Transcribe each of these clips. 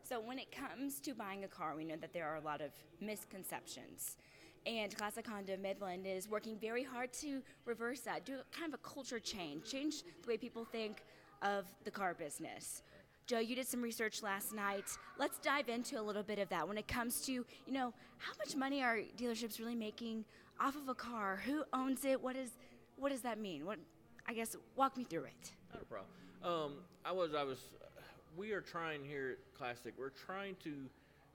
So when it comes to buying a car, we know that there are a lot of misconceptions. And Classic Honda of Midland is working very hard to reverse that, do kind of a culture change the way people think of the car business. Joe, you did some research last night. Let's dive into a little bit of that when it comes to, how much money are dealerships really making off of a car? Who owns it? What does that mean? Walk me through it. Not a problem. We are trying here at Classic, we're trying to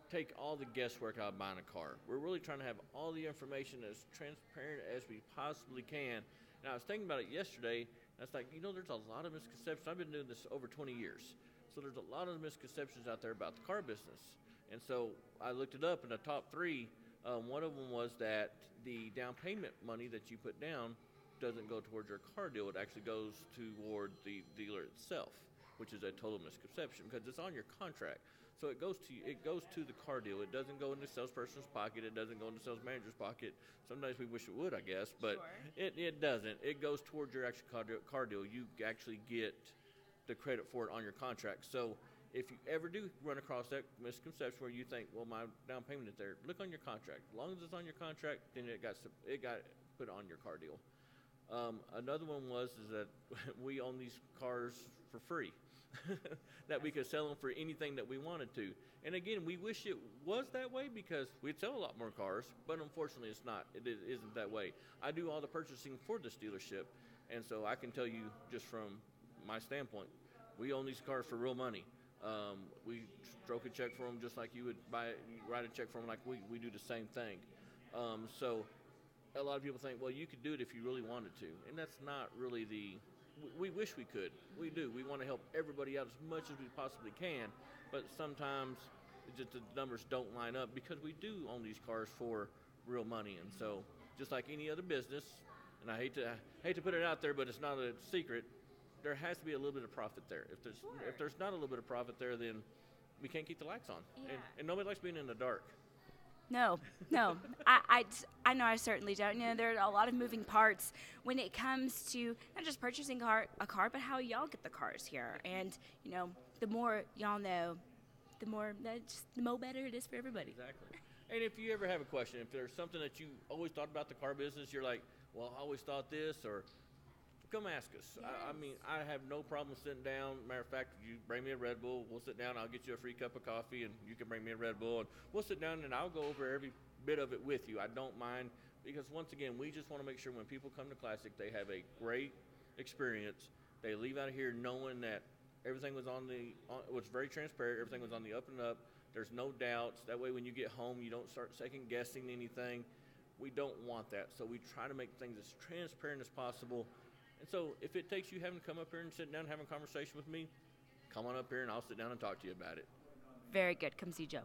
take all the guesswork out of buying a car. We're really trying to have all the information as transparent as we possibly can. And I was thinking about it yesterday, and I was like, there's a lot of misconceptions. I've been doing this over 20 years. So there's a lot of misconceptions out there about the car business. And so I looked it up, and the top three, one of them was that the down payment money that you put down doesn't go towards your car deal. It actually goes toward the dealer itself, which is a total misconception because it's on your contract. So it goes to the car deal. It doesn't go in the salesperson's pocket. It doesn't go in the sales manager's pocket. Sometimes we wish it would, I guess, but sure. It doesn't. It goes towards your actual car deal. You actually get the credit for it on your contract. So if you ever do run across that misconception where you think, well, my down payment is there, look on your contract. As long as it's on your contract, then it got put on your car deal. Another one is that we own these cars for free. That we could sell them for anything that we wanted to. And again, we wish it was that way because we'd sell a lot more cars, but unfortunately it's not. It isn't that way. I do all the purchasing for this dealership, and so I can tell you just from my standpoint, we own these cars for real money. We stroke a check for them just like you would write a check for them like we do the same thing. So a lot of people think, well, you could do it if you really wanted to, and that's not really we wish we could. We do. We want to help everybody out as much as we possibly can, but sometimes just the numbers don't line up because we do own these cars for real money. And so just like any other business, and I hate to put it out there, but it's not a secret, there has to be a little bit of profit there. If there's not a little bit of profit there, then we can't keep the lights on. Yeah. And nobody likes being in the dark. No. I know I certainly don't. There are a lot of moving parts when it comes to not just purchasing a car, but how y'all get the cars here. And, the more y'all know, the more better it is for everybody. Exactly. And if you ever have a question, if there's something that you always thought about the car business, you're like, well, I always thought this, or come ask us. Yes. I have no problem sitting down. Matter of fact, you bring me a Red Bull, we'll sit down, I'll get you a free cup of coffee, and you can bring me a Red Bull, and we'll sit down and I'll go over every bit of it with you. I don't mind, because once again, we just want to make sure when people come to Classic, they have a great experience. They leave out of here knowing that everything was was very transparent, everything was on the up and up. There's no doubts. That way when you get home, you don't start second guessing anything. We don't want that. So we try to make things as transparent as possible. And so if it takes you having to come up here and sit down and have a conversation with me, come on up here and I'll sit down and talk to you about it. Very good. Come see Joe.